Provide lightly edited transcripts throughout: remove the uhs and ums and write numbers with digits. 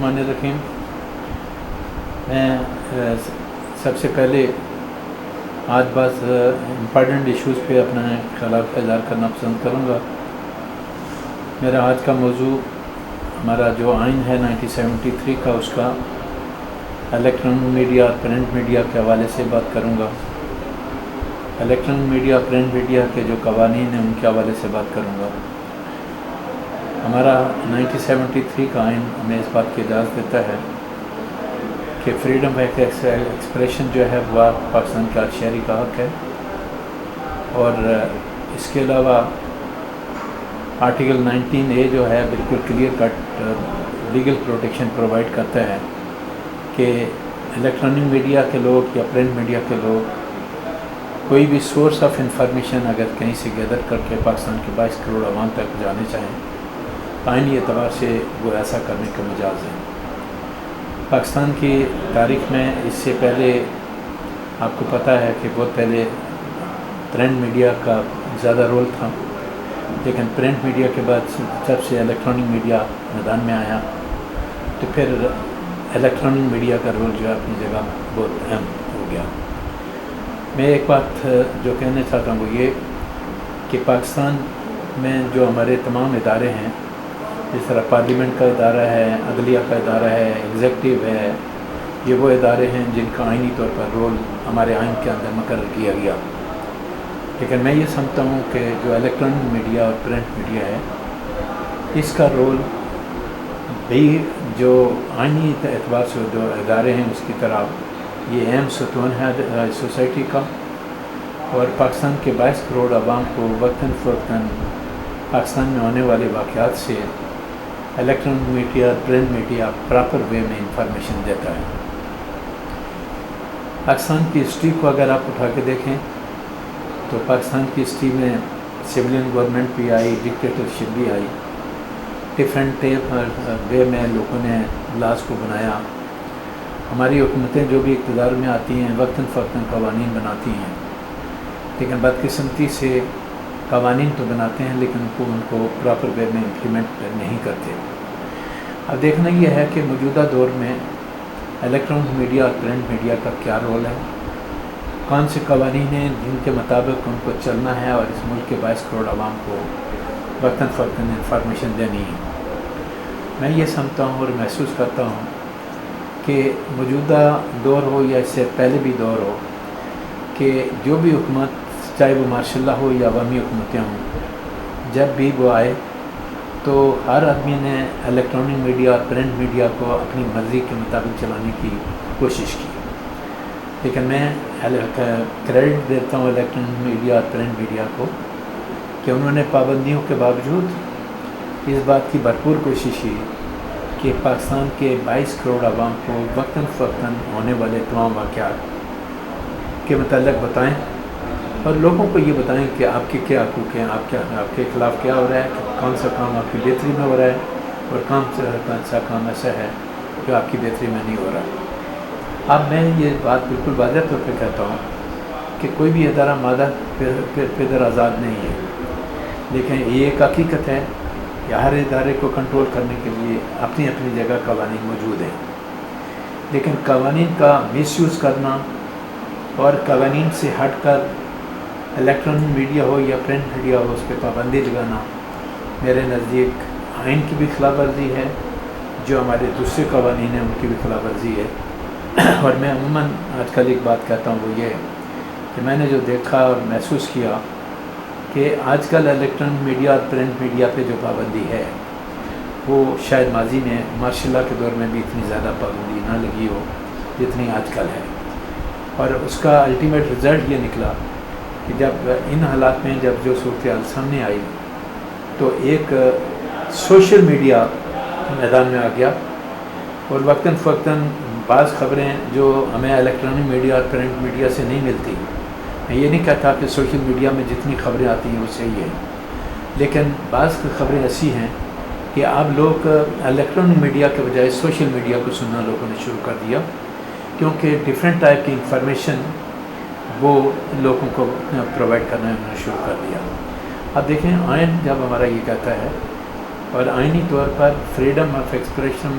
الرحمن الرحیم۔ میں سب سے پہلے آج بعض امپارٹنٹ ایشوز پہ اپنا خیالات کا اظہار کرنا پسند کروں گا۔ میرا آج کا موضوع ہمارا جو آئین ہے 1973 کا، اس کا الیکٹرانک میڈیا اور پرنٹ میڈیا کے حوالے سے بات کروں گا۔ الیکٹرانک میڈیا اور پرنٹ میڈیا کے جو قوانین ہیں ان کے حوالے سے بات کروں گا۔ ہمارا 1973 کا آئین ہمیں اس بات کی اجازت دیتا ہے کہ فریڈم آف ایکسپریشن جو ہے وہ پاکستان کے ہر شہری کا حق ہے، اور اس کے علاوہ آرٹیکل 19A جو ہے بالکل clear cut legal protection provide کرتا ہے کہ الیکٹرانک میڈیا کے لوگ یا پرنٹ میڈیا کے لوگ کوئی بھی سورس آف انفارمیشن اگر کہیں سے گیدر کر کے پاکستان کے 22 کروڑ عوام تک جانے چاہیں، آئینی اعتبار سے وہ ایسا کرنے کا مجاز ہے۔ پاکستان کی تاریخ میں اس سے پہلے آپ کو پتہ ہے کہ بہت پہلے پرنٹ میڈیا کا زیادہ رول تھا، لیکن پرنٹ میڈیا کے بعد جب سے الیکٹرانک میڈیا میدان میں آیا تو پھر الیکٹرانک میڈیا کا رول جو ہے اپنی جگہ بہت اہم ہو گیا۔ میں ایک بات جو کہنا چاہتا ہوں وہ یہ کہ پاکستان میں جو ہمارے تمام ادارے ہیں، جس طرح پارلیمنٹ کا ادارہ ہے، عدلیہ کا ادارہ ہے، ایگزیکٹو ہے، یہ وہ ادارے ہیں جن کا آئینی طور پر رول ہمارے آئین کے اندر مقرر کیا گیا۔ لیکن میں یہ سمجھتا ہوں کہ جو الیکٹرانک میڈیا اور پرنٹ میڈیا ہے، اس کا رول بھی جو آئینی اعتبار سے جو ادارے ہیں اس کی طرح یہ اہم ستون ہے سوسائٹی کا، اور پاکستان کے 22 کروڑ عوام کو وقتاً فوقتاً پاکستان میں ہونے والے واقعات سے electronic media print media proper way میں انفارمیشن دیتا ہے۔ پاکستان کی ہسٹری کو اگر آپ اٹھا کے دیکھیں تو پاکستان کی ہسٹری میں سویلین گورنمنٹ بھی آئی، ڈکٹیٹرشپ بھی آئی، ڈفرینٹ وے میں لوگوں نے لاز کو بنایا۔ ہماری حکومتیں جو بھی اقتدار میں آتی ہیں وقتاً فوقتاً قوانین بناتی ہیں، لیکن بدقسمتی سے قوانین تو بناتے ہیں لیکن ان کو پراپر وے میں امپلیمنٹ نہیں کرتے۔ اب دیکھنا یہ ہے کہ موجودہ دور میں الیکٹرانک میڈیا اور پرنٹ میڈیا کا کیا رول ہے، کون سے قوانین ہیں جن کے مطابق ان کو چلنا ہے اور اس ملک کے 22 کروڑ عوام کو وقتاً فوقتاً انفارمیشن دینی ہے۔ میں یہ سمجھتا ہوں اور محسوس کرتا ہوں کہ موجودہ دور ہو یا اس سے پہلے بھی دور ہو، کہ جو بھی حکومت چاہے وہ ماشاء اللہ ہو یا عوامی حکومتیں ہوں، جب بھی وہ آئے تو ہر آدمی نے الیکٹرانک میڈیا اور پرنٹ میڈیا کو اپنی مرضی کے مطابق چلانے کی کوشش کی، لیکن میں کریڈٹ دیتا ہوں الیکٹرانک میڈیا اور پرنٹ میڈیا کو کہ انہوں نے پابندیوں کے باوجود اس بات کی بھرپور کوشش کی کہ پاکستان کے 22 کروڑ عوام کو وقتاً فوقتاً ہونے والے تمام واقعات کے متعلق بتائیں اور لوگوں کو یہ بتائیں کہ آپ کے کیا حقوق ہیں، آپ کے خلاف کیا ہو رہا ہے، کون سا کام آپ کی بہتری میں ہو رہا ہے اور کون سا کام ایسا ہے جو آپ کی بہتری میں نہیں ہو رہا۔ اب میں یہ بات بالکل واضح طور پہ کہتا ہوں کہ کوئی بھی ادارہ مادہ پدر آزاد نہیں ہے، لیکن یہ ایک حقیقت ہے کہ ہر ادارے کو کنٹرول کرنے کے لیے اپنی اپنی جگہ قوانین موجود ہیں، لیکن قوانین کا مس یوز کرنا اور قوانین سے ہٹ کر الیکٹرانک میڈیا ہو یا پرنٹ میڈیا ہو اس پہ پابندی لگانا میرے نزدیک آئین کی بھی خلاف ورزی ہے، جو ہمارے دوسرے قوانین ہیں ان کی بھی خلاف ورزی ہے۔ اور میں عموماً آج کل ایک بات کہتا ہوں وہ یہ ہے کہ میں نے جو دیکھا اور محسوس کیا کہ آج کل الیکٹرانک میڈیا اور پرنٹ میڈیا پہ جو پابندی ہے وہ شاید ماضی میں ماشاء اللہ کے دور میں بھی اتنی زیادہ پابندی نہ لگی ہو جتنی آج کل ہے، اور اس کا الٹیمیٹ رزلٹ یہ نکلا کہ جب ان حالات میں جب جو صورتحال سامنے آئی تو ایک سوشل میڈیا میدان میں آ گیا، اور وقتاً فوقتاً بعض خبریں جو ہمیں الیکٹرانک میڈیا اور پرنٹ میڈیا سے نہیں ملتی، میں یہ نہیں کہتا کہ سوشل میڈیا میں جتنی خبریں آتی ہیں وہ صحیح ہے، لیکن بعض خبریں ایسی ہیں کہ آپ لوگ الیکٹرانک میڈیا کے بجائے سوشل میڈیا کو سننا لوگوں نے شروع کر دیا، کیونکہ ڈیفرنٹ ٹائپ کی انفارمیشن وہ لوگوں کو پرووائڈ کرنا انہوں نے شروع کر دیا۔ اب دیکھیں آئین جب ہمارا یہ کہتا ہے اور آئینی طور پر فریڈم آف ایکسپریشن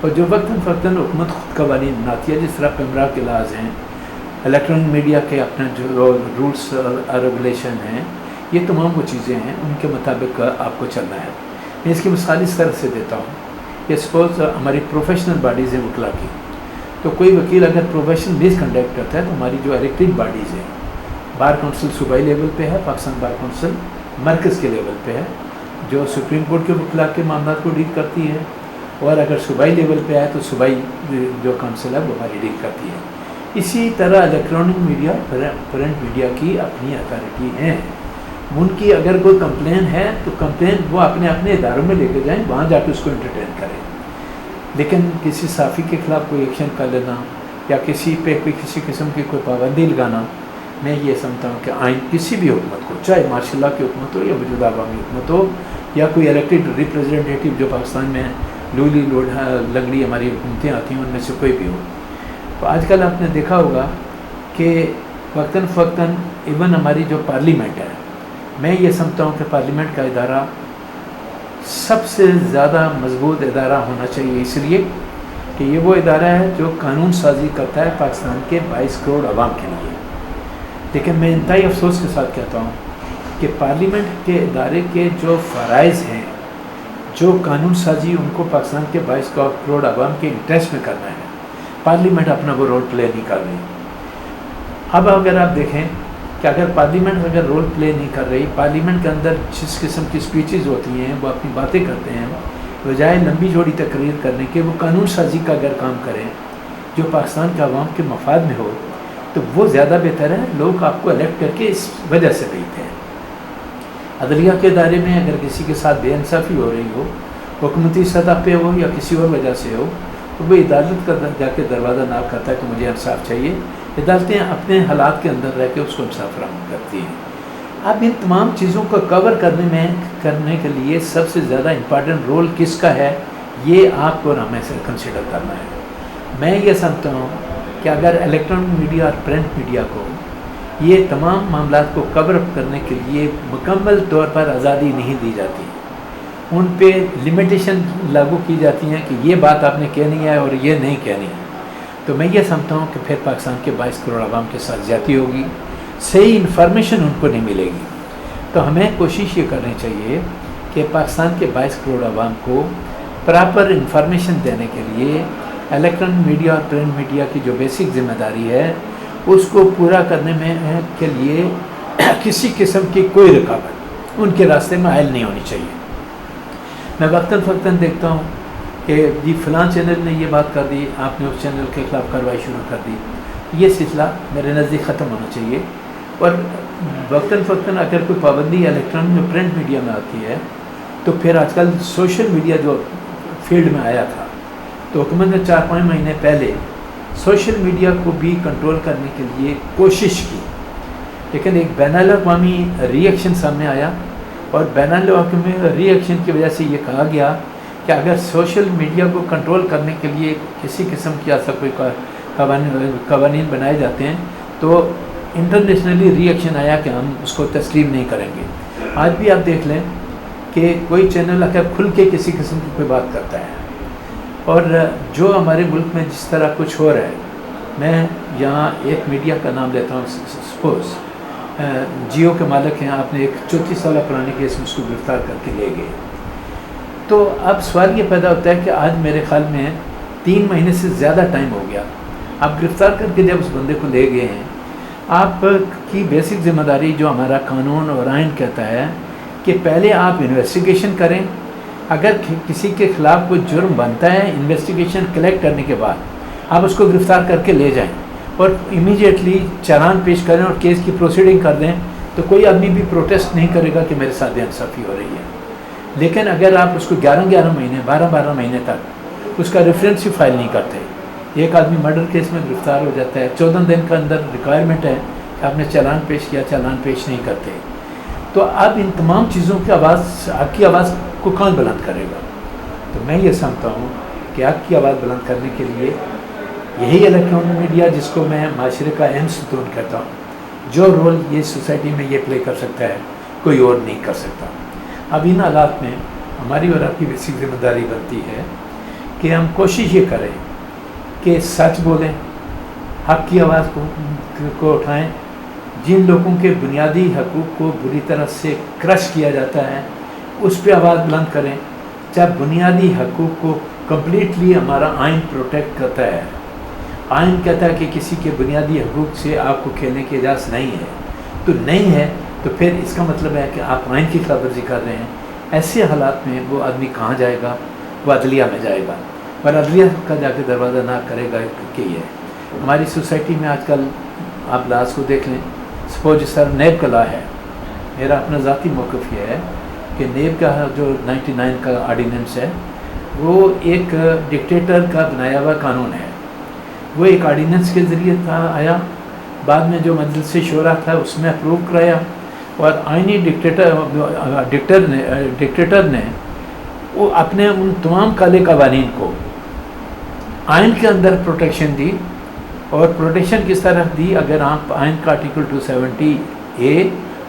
اور جو وقتاً فوقتاً حکومت خود قوانین بناتی ہے، جس طرح پیمرا کے لاز ہیں، الیکٹرانک میڈیا کے اپنے جو رولس اور ریگولیشن ہیں، یہ تمام وہ چیزیں ہیں، ان کے مطابق آپ کو چلنا ہے۔ میں اس کی مثال اس طرح سے دیتا ہوں کہ سپوز ہماری پروفیشنل باڈیز ہیں وکلا کی، تو کوئی وکیل اگر پروفیشنل مس کنڈکٹ کرتا ہے تو ہماری جو الیکٹڈ باڈیز ہیں، بار کونسل صوبائی لیول پہ ہے، پاکستان بار کونسل مرکز کے لیول پہ ہے جو سپریم کورٹ کے وکلا کے معاملات کو ڈیل کرتی ہے، اور اگر صوبائی لیول پہ آئے تو صوبائی جو کونسل ہے وہ ہماری ڈیل کرتی ہے۔ اسی طرح الیکٹرانک میڈیا، پرنٹ میڈیا کی اپنی اتھارٹی ہیں، ان کی اگر کوئی کمپلین ہے تو کمپلین وہ اپنے اداروں میں لے کے جائیں، وہاں جا کے اس کو انٹرٹین کریں۔ لیکن کسی صحافی کے خلاف کوئی ایکشن کر لینا یا کسی پہ کسی قسم کی کوئی پابندی لگانا، میں یہ سمجھتا ہوں کہ آئین کسی بھی حکومت کو، چاہے ماشاء اللہ کی حکومت ہو یا موجودہ عوامی حکومت ہو یا کوئی الیکٹڈ ریپریزنٹیٹیو جو پاکستان میں لولی لنگڑی ہماری حکومتیں آتی ہیں ان میں سے کوئی بھی ہو، تو آج کل آپ نے دیکھا ہوگا کہ وقتاً فوقتاً ایون ہماری جو پارلیمنٹ ہے، میں یہ سمجھتا ہوں کہ پارلیمنٹ کا ادارہ سب سے زیادہ مضبوط ادارہ ہونا چاہیے، اس لیے کہ یہ وہ ادارہ ہے جو قانون سازی کرتا ہے پاکستان کے 22 کروڑ عوام کے لیے۔ لیکن میں انتہائی افسوس کے ساتھ کہتا ہوں کہ پارلیمنٹ کے ادارے کے جو فرائض ہیں، جو قانون سازی ان کو پاکستان کے 22 کروڑ عوام کے انٹرسٹ میں کرنا ہے، پارلیمنٹ اپنا وہ رول پلے نہیں کر رہی۔ اب اگر آپ دیکھیں کہ اگر پارلیمنٹ اگر رول پلے نہیں کر رہی، پارلیمنٹ کے اندر جس قسم کی سپیچز ہوتی ہیں وہ اپنی باتیں کرتے ہیں، بجائے لمبی چوڑی تقریر کرنے کے وہ قانون سازی کا اگر کام کریں جو پاکستان کے عوام کے مفاد میں ہو تو وہ زیادہ بہتر ہے۔ لوگ آپ کو الیکٹ کر کے اس وجہ سے بھیجتے ہیں۔ عدلیہ کے ادارے میں اگر کسی کے ساتھ بے انصافی ہو رہی ہو، حکومتی سطح پہ ہو یا کسی اور وجہ سے ہو، تو وہ عدالت کا جا کے دروازہ ناک کرتا ہے کہ مجھے انصاف چاہیے۔ عدالتیں اپنے حالات کے اندر رہ کے اس کو انصاف فراہم کرتی ہیں۔ اب ان تمام چیزوں کو کور کرنے کے لیے سب سے زیادہ امپارٹنٹ رول کس کا ہے، یہ آپ کو ہمیں سے کنسیڈر کرنا ہے۔ میں یہ سمجھتا ہوں کہ اگر الیکٹرانک میڈیا اور پرنٹ میڈیا کو یہ تمام معاملات کو کور اپ کرنے کے لیے مکمل طور پر آزادی نہیں دی جاتی، ان پہ لمیٹیشن لاگو کی جاتی ہیں کہ یہ بات آپ نے کہنی ہے اور یہ نہیں کہنی ہے، تو میں یہ سمجھتا ہوں کہ پھر پاکستان کے 22 کروڑ عوام کے ساتھ زیادتی ہوگی، صحیح انفارمیشن ان کو نہیں ملے گی۔ تو ہمیں کوشش یہ کرنی چاہیے کہ پاکستان کے 22 کروڑ عوام کو پراپر انفارمیشن دینے کے لیے الیکٹرانک میڈیا اور پرنٹ میڈیا کی جو بیسک ذمہ داری ہے اس کو پورا کرنے میں کے لیے کسی قسم کی کوئی رکاوٹ ان کے راستے میں حائل نہیں ہونی چاہیے۔ میں وقتاً فوقتاً دیکھتا ہوں کہ جی فلاں چینل نے یہ بات کر دی، آپ نے اس چینل کے خلاف کارروائی شروع کر دی۔ یہ سلسلہ میرے نزدیک ختم ہونا چاہیے، اور وقتاً فوقتاً اگر کوئی پابندی الیکٹرانک پرنٹ میڈیا میں آتی ہے تو پھر آج کل سوشل میڈیا جو فیلڈ میں آیا تھا، تو حکومت نے 4-5 مہینے پہلے سوشل میڈیا کو بھی کنٹرول کرنے کے لیے کوشش کی، لیکن ایک بین الاقوامی ری ایکشن سامنے آیا، اور بین الاقوامی ری ایکشن کی وجہ سے یہ کہا گیا کہ اگر سوشل میڈیا کو کنٹرول کرنے کے لیے کسی قسم کی ایسا کوئی قوانین بنائے جاتے ہیں تو انٹرنیشنلی ری ایکشن آیا کہ ہم اس کو تسلیم نہیں کریں گے۔ آج بھی آپ دیکھ لیں کہ کوئی چینل اگر کھل کے کسی قسم کی کوئی بات کرتا ہے، اور جو ہمارے ملک میں جس طرح کچھ ہو رہا ہے، میں یہاں ایک میڈیا کا نام لیتا ہوں، سپوز جیو کے مالک ہیں، آپ نے ایک 34 سالہ پرانے کیس میں اس کو گرفتار کر کے لے گئے، تو اب سوال یہ پیدا ہوتا ہے کہ آج میرے خیال میں 3 مہینے سے زیادہ ٹائم ہو گیا، آپ گرفتار کر کے جب اس بندے کو لے گئے ہیں، آپ کی بیسک ذمہ داری جو ہمارا قانون اور آئین کہتا ہے کہ پہلے آپ انویسٹیگیشن کریں، اگر کسی کے خلاف کوئی جرم بنتا ہے انویسٹیگیشن کلیکٹ کرنے کے بعد آپ اس کو گرفتار کر کے لے جائیں اور امیڈیٹلی چالان پیش کریں اور کیس کی پروسیڈنگ کر دیں، تو کوئی آدمی بھی پروٹیسٹ نہیں کرے گا کہ میرے ساتھ بے انصافی ہو رہی ہے۔ لیکن اگر آپ اس کو 11 مہینے 12 مہینے تک اس کا ریفرنس ہی فائل نہیں کرتے، ایک آدمی مرڈر کیس میں گرفتار ہو جاتا ہے، 14 دن کا اندر ریکوائرمنٹ ہے کہ آپ نے چالان پیش کیا، چالان پیش نہیں کرتے، تو اب ان تمام چیزوں کی آواز، آپ کی آواز کو کون بلند کرے گا؟ تو میں یہ سمجھتا ہوں کہ آپ کی آواز بلند کرنے کے لیے یہی الیکٹرانک میڈیا، جس کو میں معاشرے کا اہم ستون کہتا ہوں، جو رول یہ سوسائٹی میں یہ پلے کر سکتا ہے کوئی اور نہیں کر سکتا۔ اب ان حالات میں ہماری اور آپ کی بیسک ذمہ داری بنتی ہے کہ ہم کوشش یہ کریں کہ سچ بولیں، حق کی آواز کو اٹھائیں. جن لوگوں کے بنیادی حقوق کو بری طرح سے کرش کیا جاتا ہے اس پہ آواز بلند کریں. جب بنیادی حقوق کو کمپلیٹلی ہمارا آئین پروٹیکٹ کرتا ہے، آئین کہتا ہے کہ کسی کے بنیادی حقوق سے آپ کو کھیلنے کی اجازت نہیں ہے، تو نہیں ہے تو پھر اس کا مطلب ہے کہ آپ آئین کی خلاف ورزی کر رہے ہیں. ایسے حالات میں وہ آدمی کہاں جائے گا؟ وہ عدلیہ میں جائے گا، پر عدلیہ کا جا کے دروازہ نہ کرے گا. کہ یہ ہماری سوسائٹی میں آج کل آپ لاز کو دیکھ لیں. سپوز سر نیب کا لا ہے، میرا اپنا ذاتی موقف یہ ہے کہ نیب کا جو 99 کا آرڈیننس ہے وہ ایک ڈکٹیٹر کا بنایا ہوا قانون ہے. وہ ایک آرڈیننس کے ذریعے تھا آیا، بعد میں جو مجلس شورا تھا اس میں اپروو کرایا، اور آئینی ڈکٹیٹر نے وہ اپنے ان تمام کالے قوانین کو آئین کے اندر پروٹیکشن دی. اور پروٹیکشن کس طرح دی؟ اگر آپ آئین کا آرٹیکل 270A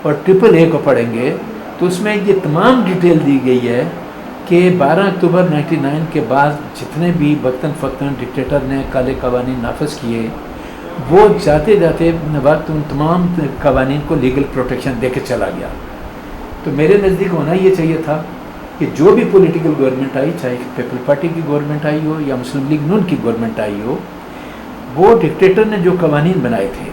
اور AAA کو پڑھیں گے تو اس میں یہ تمام ڈیٹیل دی گئی ہے کہ 12 اکتوبر 99 کے بعد جتنے بھی وقتاً فوقتاً ڈکٹیٹر نے کالے قوانین نافذ کیے، وہ جاتے جاتے وقت ان تمام قوانین کو لیگل پروٹیکشن دے کے چلا گیا. تو میرے نزدیک ہونا یہ چاہیے تھا کہ جو بھی پولیٹیکل گورنمنٹ آئی، چاہے پیپل پارٹی کی گورنمنٹ آئی ہو یا مسلم لیگ نون کی گورنمنٹ آئی ہو، وہ ڈکٹیٹر نے جو قوانین بنائے تھے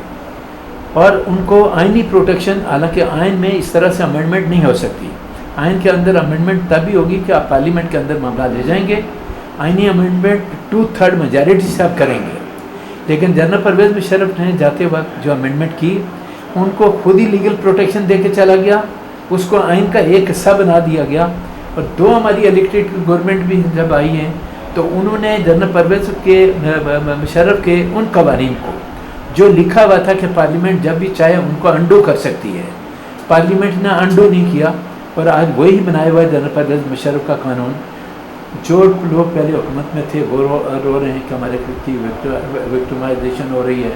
اور ان کو آئینی پروٹیکشن، حالانکہ آئین میں اس طرح سے امینڈمنٹ نہیں ہو سکتی. آئین کے اندر امینڈمنٹ تبھی ہوگی کہ آپ پارلیمنٹ کے اندر معاملہ لے جائیں گے. آئینی امینڈمنٹ 2/3 میجارٹی سے آپ کریں گے. لیکن جنرل پرویز مشرف نے جاتے وقت جو امینڈمنٹ کی ان کو خود ہی لیگل پروٹیکشن دے کے چلا گیا، اس کو آئین کا ایک حصہ بنا دیا گیا. اور دو ہماری الیکٹڈ گورنمنٹ بھی جب آئی ہیں تو انہوں نے جنرل پرویز کے مشرف کے ان قوانین کو جو لکھا ہوا تھا کہ پارلیمنٹ جب بھی چاہے ان کو انڈو کر سکتی ہے، پارلیمنٹ نے انڈو نہیں کیا. اور آج وہی بنایا ہوا ہے جنرل پرویز مشرف کا قانون. جو لوگ پہلے حکومت میں تھے وہ رو رہے ہیں کہ ہمارے کی وکٹمائزیشن ہو رہی ہے،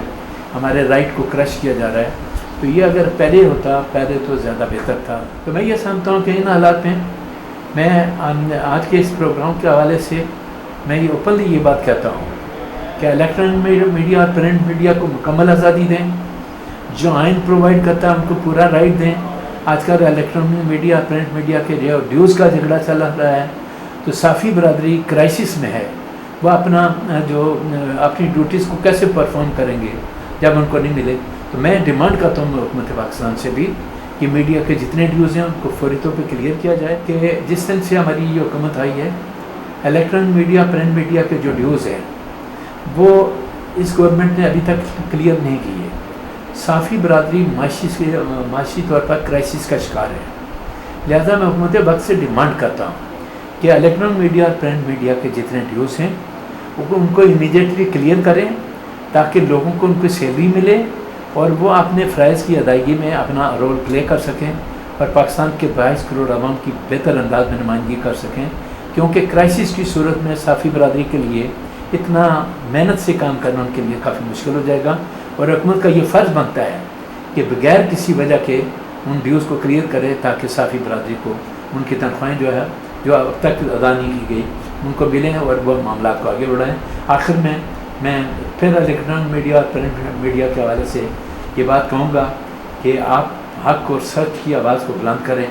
ہمارے رائٹ کو کرش کیا جا رہا ہے. تو یہ اگر پہلے ہوتا پہلے تو زیادہ بہتر تھا. تو میں یہ سمجھتا ہوں کہ ان حالات میں میں آج کے اس پروگرام کے حوالے سے میں یہ اوپنلی یہ بات کہتا ہوں کہ الیکٹرانک میڈیا اور پرنٹ میڈیا کو مکمل آزادی دیں. جو آئین پرووائڈ کرتا ہے ان کو پورا رائٹ دیں. آج کل الیکٹرانک میڈیا پرنٹ میڈیا کے ڈیوز کا جھگڑا چل رہا ہے، تو صحافی برادری کرائسس میں ہے. وہ اپنی ڈیوٹیز کو کیسے پرفارم کریں گے جب ان کو نہیں ملے؟ تو میں ڈیمانڈ کرتا ہوں حکومت پاکستان سے بھی کہ میڈیا کے جتنے ڈیوز ہیں ان کو فوری طور پہ کلیئر کیا جائے. کہ جس دن سے ہماری یہ حکومت آئی ہے، الیکٹرانک میڈیا پرنٹ میڈیا کے جو ڈیوز ہیں وہ اس گورنمنٹ نے ابھی تک کلیئر نہیں کی ہے. صحافی برادری معاشی طور پر کرائسس کا شکار ہے. لہذا میں حکومت وقت سے ڈیمانڈ کرتا ہوں کہ الیکٹرانک میڈیا اور پرنٹ میڈیا کے جتنے ڈیوز ہیں ان کو امیڈیٹلی کلیئر کریں تاکہ لوگوں کو ان کی سیلری ملے اور وہ اپنے فرائض کی ادائیگی میں اپنا رول پلے کر سکیں اور پاکستان کے 22 کروڑ عوام کی بہتر انداز میں نمائندگی کر سکیں. کیونکہ کرائسس کی صورت میں صحافی برادری کے لیے اتنا محنت سے کام کرنا ان کے لیے کافی مشکل ہو جائے گا. اور حکومت کا یہ فرض بنتا ہے کہ بغیر کسی وجہ کے ان ڈیوز کو کلیئر کرے تاکہ صحافی برادری کو ان کی تنخواہیں جو اب تک ادا نہیں کی گئی ان کو ملیں اور وہ معاملات کو آگے بڑھائیں. آخر میں پھر الیکٹرانک میڈیا اور پرنٹ میڈیا کے حوالے سے یہ بات کہوں گا کہ آپ حق اور سچ کی آواز کو بلند کریں،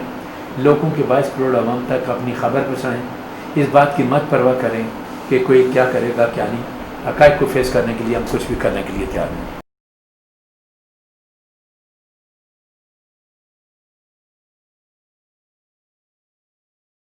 لوگوں کے 22 کروڑ عوام تک اپنی خبر پہنچائیں. اس بات کی مت پرواہ کریں کہ کوئی کیا کرے گا کیا نہیں. حقائق کو فیس کرنے کے لیے ہم کچھ بھی کرنے کے لیے تیار ہیں.